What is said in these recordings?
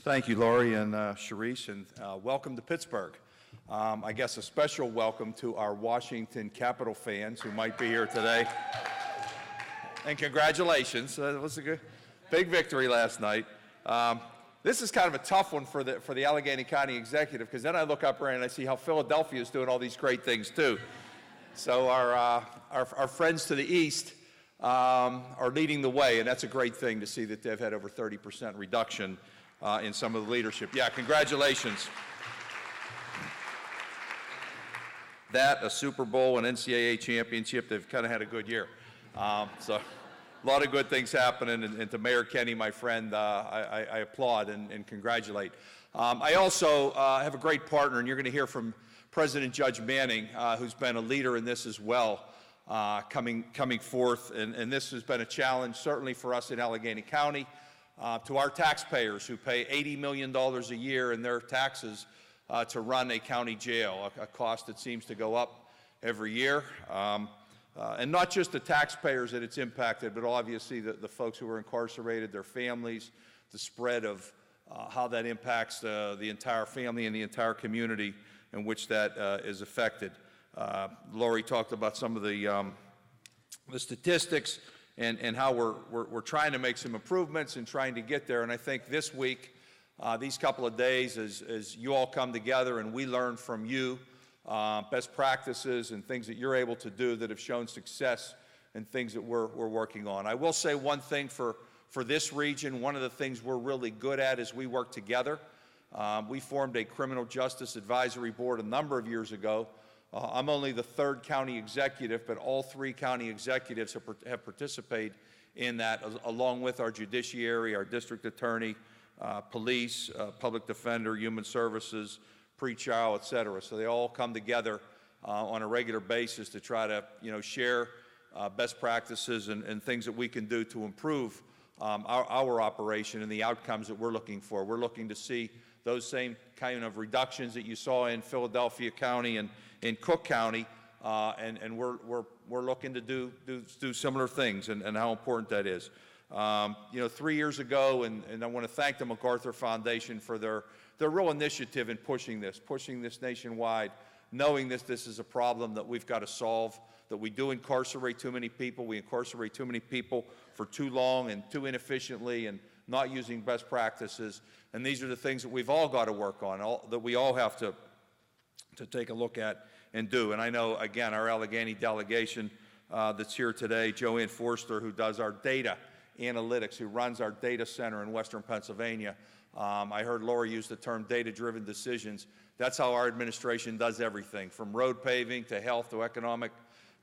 Thank you, Laurie and Sharice, and welcome to Pittsburgh. I guess a special welcome to our Washington Capitol fans who might be here today. And congratulations. It was a good, big victory last night. This is kind of a tough one for the Allegheny County Executive, because then I look up around and I see how Philadelphia is doing all these great things too. So our friends to the east are leading the way, and that's a great thing to see that they've had over 30% reduction in some of the leadership. Yeah, congratulations. That, a Super Bowl, an NCAA championship, they've kind of had a good year. So a lot of good things happening, and to Mayor Kenny, my friend, I applaud and congratulate. I also have a great partner, and you're going to hear from President Judge Manning, who's been a leader in this as well, coming forth, and this has been a challenge certainly for us in Allegheny County, to our taxpayers who pay $80 million a year in their taxes to run a county jail, a cost that seems to go up every year. And not just the taxpayers that it's impacted, but obviously the folks who are incarcerated, their families, the spread of how that impacts the entire family and the entire community in which that is affected. Laurie talked about some of the statistics and how we're trying to make some improvements and trying to get there. And I think this week, these couple of days, as you all come together and we learn from you, best practices and things that you're able to do that have shown success and things that we're working on. I will say one thing for this region. One of the things we're really good at is we work together. We formed a criminal justice advisory board a number of years ago. I'm only the third county executive, but all three county executives have participated in that, along with our judiciary, our district attorney, police, public defender, human services, pre-trial, et cetera. So they all come together on a regular basis to try to, share best practices and things that we can do to improve our operation and the outcomes that we're looking for. We're looking to see those same kind of reductions that you saw in Philadelphia County and in Cook County, and we're looking to do similar things, and how important that is. 3 years ago, and I want to thank the MacArthur Foundation for their real initiative in pushing this nationwide, knowing this is a problem that we've got to solve, that we do incarcerate too many people. We incarcerate too many people for too long and too inefficiently and not using best practices. And these are the things that we've all got to work on, that we all have to take a look at and do. And I know, again, our Allegheny delegation that's here today, Joanne Forster, who does our data analytics, who runs our data center in Western Pennsylvania. I heard Laura use the term data-driven decisions. That's how our administration does everything, from road paving to health to economic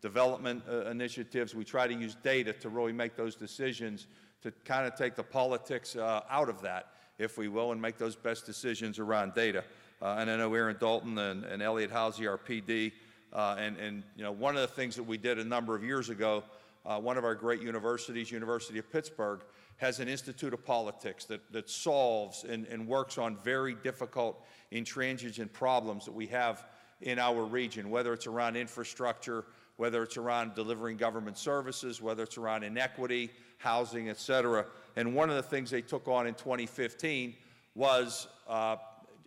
development initiatives. We try to use data to really make those decisions, to kind of take the politics out of that, if we will, and make those best decisions around data. And I know Aaron Dalton and Elliot Housey, our PD, and one of the things that we did a number of years ago, one of our great universities, University of Pittsburgh, has an Institute of Politics that solves and works on very difficult, intransigent problems that we have in our region, whether it's around infrastructure, whether it's around delivering government services, whether it's around inequity, housing, et cetera. And one of the things they took on in 2015 was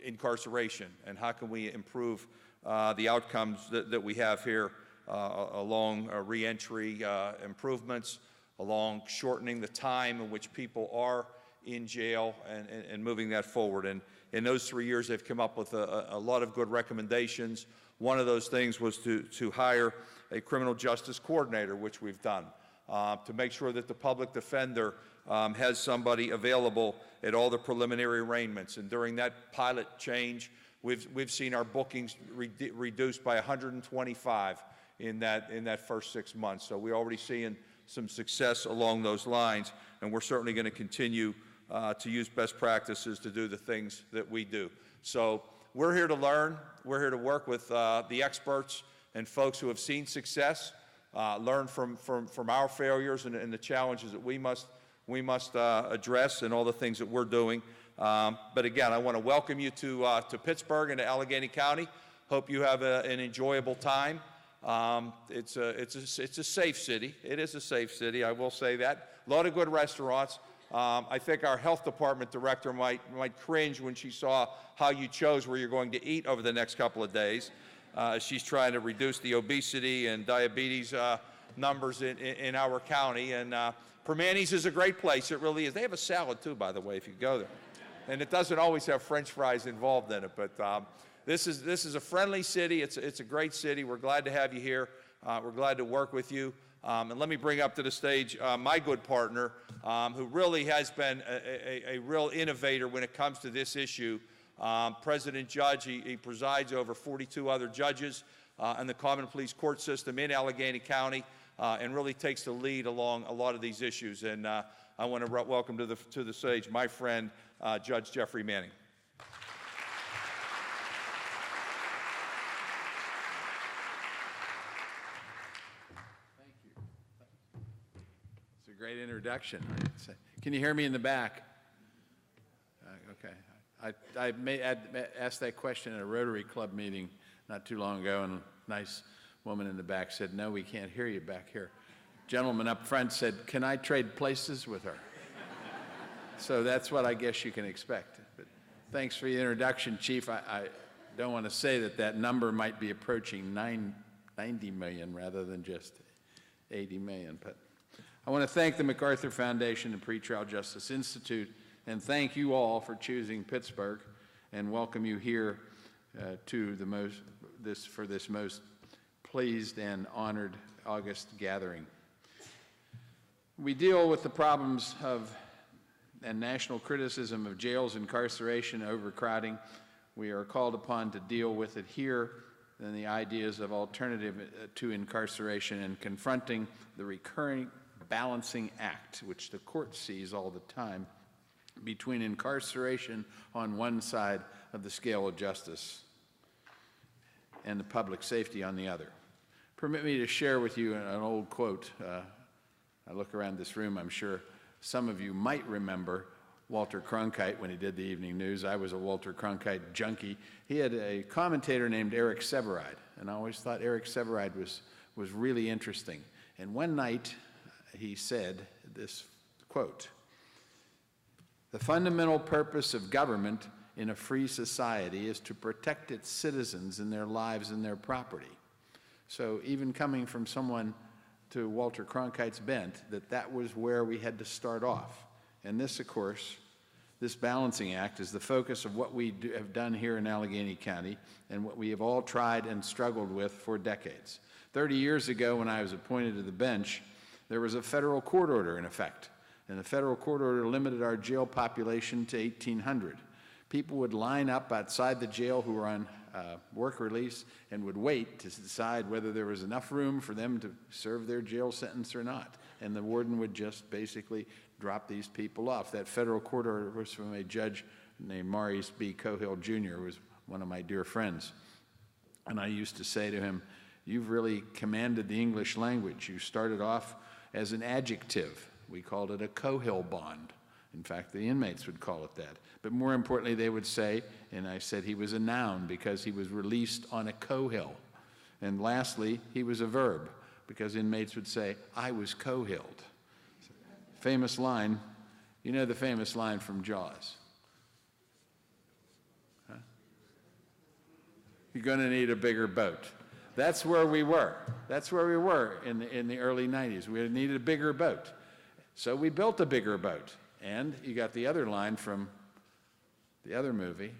incarceration, and how can we improve the outcomes that we have here along reentry improvements, along shortening the time in which people are in jail and moving that forward. And in those 3 years, they've come up with a lot of good recommendations. One of those things was to hire a criminal justice coordinator, which we've done, to make sure that the public defender has somebody available at all the preliminary arraignments. And during that pilot change, we've seen our bookings reduced by 125 in that first 6 months. So we're already seeing some success along those lines, and we're certainly going to continue to use best practices to do the things that we do. So we're here to learn. We're here to work with the experts and folks who have seen success, learn from our failures and the challenges that we must address, and all the things that we're doing. But again, I want to welcome you to Pittsburgh and to Allegheny County. Hope you have an enjoyable time. It's a safe city. It is a safe city, I will say that. A lot of good restaurants. I think our health department director might cringe when she saw how you chose where you're going to eat over the next couple of days. She's trying to reduce the obesity and diabetes numbers in our county. And Permanis is a great place. It really is. They have a salad, too, by the way, if you go there. And it doesn't always have French fries involved in it. But this is a friendly city. It's a great city. We're glad to have you here. We're glad to work with you. And let me bring up to the stage my good partner, who really has been a real innovator when it comes to this issue. President Judge, he presides over 42 other judges in the Common Pleas Court system in Allegheny County, and really takes the lead along a lot of these issues. And I want to welcome to the stage my friend, Judge Jeffrey Manning. Thank you. It's a great introduction. Can you hear me in the back? Okay. I asked that question at a Rotary Club meeting not too long ago, and a nice woman in the back said, "No, we can't hear you back here." Gentleman up front said, "Can I trade places with her?" So that's what I guess you can expect. But thanks for the introduction, Chief. I don't want to say that number might be approaching 90 million rather than just 80 million. But I want to thank the MacArthur Foundation and Pretrial Justice Institute, and thank you all for choosing Pittsburgh, and welcome you here to for this most pleased and honored August gathering. We deal with the problems and national criticism of jails, incarceration, overcrowding. We are called upon to deal with it here, and the ideas of alternative to incarceration, and confronting the recurring balancing act, which the court sees all the time, between incarceration on one side of the scale of justice and the public safety on the other. Permit me to share with you an old quote. I look around this room, I'm sure some of you might remember Walter Cronkite when he did the evening news. I was a Walter Cronkite junkie. He had a commentator named Eric Severide, and I always thought Eric Severide was really interesting. And one night he said this quote, "The fundamental purpose of government in a free society is to protect its citizens and their lives and their property." So even coming from someone to Walter Cronkite's bent, that was where we had to start off. And this, of course, this balancing act is the focus of what we have done here in Allegheny County, and what we have all tried and struggled with for decades. 30 years ago, when I was appointed to the bench, there was a federal court order in effect, and the federal court order limited our jail population to 1,800. People would line up outside the jail who were on work release and would wait to decide whether there was enough room for them to serve their jail sentence or not. And the warden would just basically drop these people off. That federal court order was from a judge named Maurice B. Cohill Jr., who was one of my dear friends. And I used to say to him, "You've really commanded the English language. You started off as an adjective. We called it a Cohill bond." In fact, the inmates would call it that. But more importantly, they would say, and I said he was a noun because he was released on a Cohill. And lastly, he was a verb because inmates would say, "I was Cohilled." Famous line, you know the famous line from Jaws. Huh? You're going to need a bigger boat. That's where we were. That's where we were in the early 90s. We needed a bigger boat. So we built a bigger boat. And you got the other line from the other movie,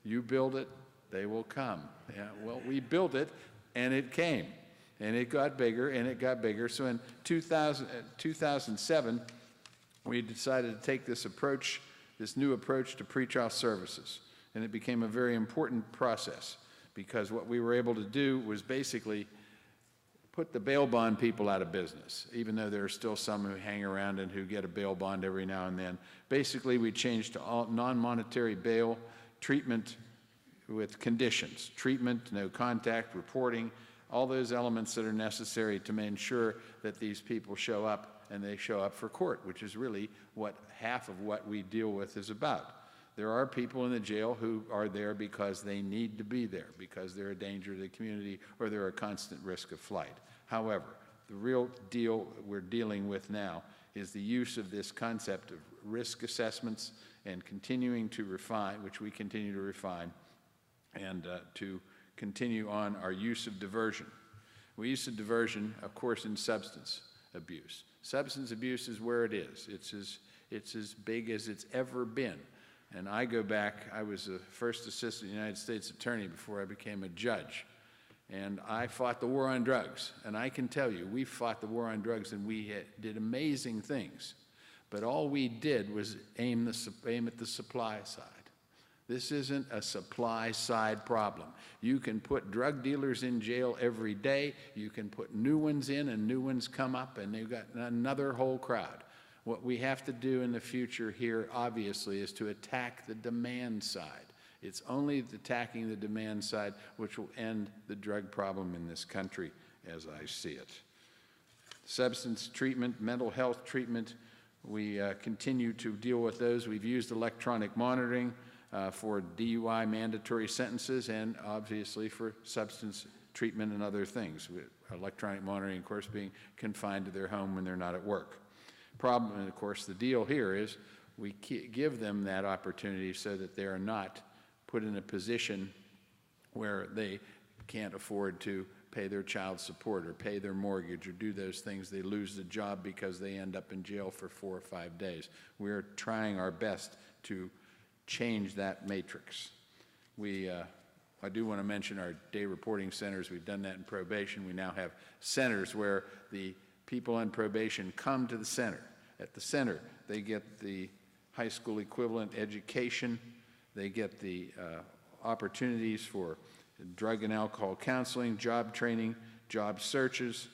"You build it, they will come." Yeah, well, we built it, and it came. And it got bigger, and it got bigger. So in 2007, we decided to take this approach, this new approach to pretrial services. And it became a very important process, because what we were able to do was basically put the bail bond people out of business, even though there are still some who hang around and who get a bail bond every now and then. Basically, we changed to all non-monetary bail, treatment with conditions, treatment, no contact, reporting, all those elements that are necessary to ensure that these people show up, and they show up for court, which is really what half of what we deal with is about. There are people in the jail who are there because they need to be there, because they're a danger to the community or they're a constant risk of flight. However, the real deal we're dealing with now is the use of this concept of risk assessments and continuing to refine, which we continue to refine, and to continue on our use of diversion. We use of diversion, of course, in substance abuse. Substance abuse is where it is. It's as big as it's ever been. And I go back, I was the first assistant United States attorney before I became a judge. And I fought the war on drugs. And I can tell you, we fought the war on drugs and we did amazing things. But all we did was aim at the supply side. This isn't a supply side problem. You can put drug dealers in jail every day. You can put new ones in and new ones come up and they've got another whole crowd. What we have to do in the future here, obviously, is to attack the demand side. It's only attacking the demand side which will end the drug problem in this country as I see it. Substance treatment, mental health treatment, we continue to deal with those. We've used electronic monitoring for DUI mandatory sentences and obviously for substance treatment and other things. Electronic monitoring, of course, being confined to their home when they're not at work. Problem, and of course, the deal here is we give them that opportunity so that they are not put in a position where they can't afford to pay their child support or pay their mortgage or do those things. They lose the job because they end up in jail for 4 or 5 days. We're trying our best to change that matrix. I do want to mention our day reporting centers. We've done that in probation. We now have centers where the people on probation come to the center. At the center, they get the high school equivalent education. They get the opportunities for drug and alcohol counseling, job training, job searches.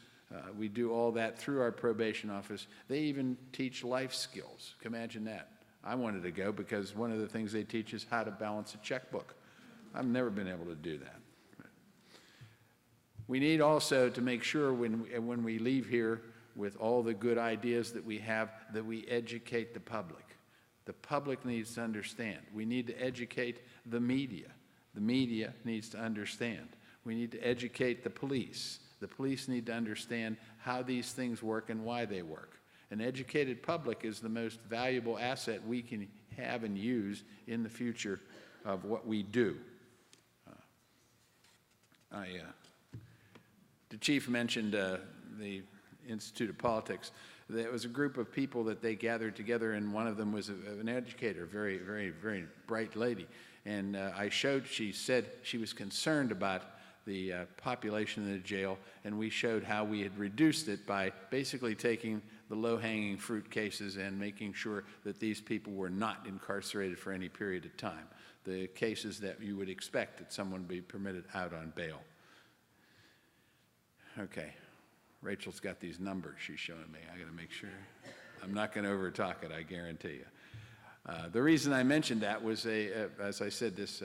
We do all that through our probation office. They even teach life skills. Imagine that. I wanted to go because one of the things they teach is how to balance a checkbook. I've never been able to do that. We need also to make sure when we leave here with all the good ideas that we have, that we educate the public. The public needs to understand. We need to educate the media. The media needs to understand. We need to educate the police. The police need to understand how these things work and why they work. An educated public is the most valuable asset we can have and use in the future of what we do. The chief mentioned the Institute of Politics. There was a group of people that they gathered together, and one of them was an educator, very, very, very bright lady. And she said she was concerned about the population in the jail, and we showed how we had reduced it by basically taking the low-hanging fruit cases and making sure that these people were not incarcerated for any period of time. The cases that you would expect that someone would be permitted out on bail. Okay. Rachel's got these numbers she's showing me. I got to make sure. I'm not going to overtalk it, I guarantee you. The reason I mentioned that was, as I said, this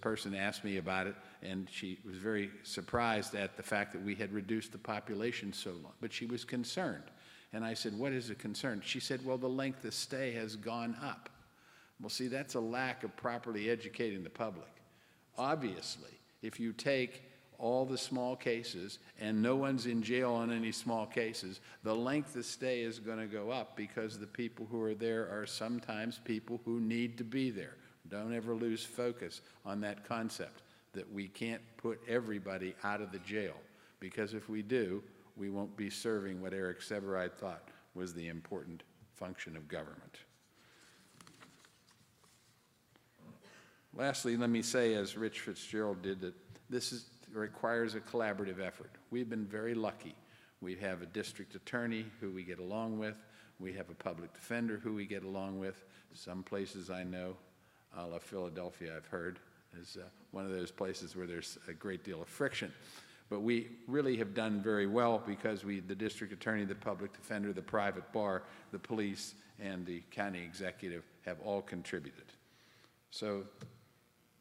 person asked me about it, and she was very surprised at the fact that we had reduced the population so long. But she was concerned. And I said, what is the concern? She said, well, the length of stay has gone up. Well, see, that's a lack of properly educating the public. Obviously, if you take all the small cases and no one's in jail on any small cases, the length of stay is going to go up because the people who are there are sometimes people who need to be there. Don't ever lose focus on that concept that we can't put everybody out of the jail, because if we do, we won't be serving what Eric Sevareid thought was the important function of government. Lastly, let me say, as Rich Fitzgerald did, that this requires a collaborative effort. We've been very lucky. We have a district attorney who we get along with. We have a public defender who we get along with. Some places I know, a la Philadelphia, I've heard, is one of those places where there's a great deal of friction. But we really have done very well because the district attorney, the public defender, the private bar, the police, and the county executive have all contributed. So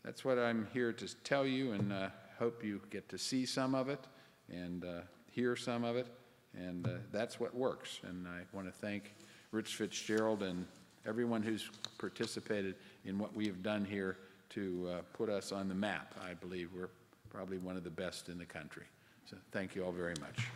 that's what I'm here to tell you, and hope you get to see some of it and hear some of it, and that's what works. And I want to thank Rich Fitzgerald and everyone who's participated in what we have done here to put us on the map. I believe we're probably one of the best in the country. So thank you all very much.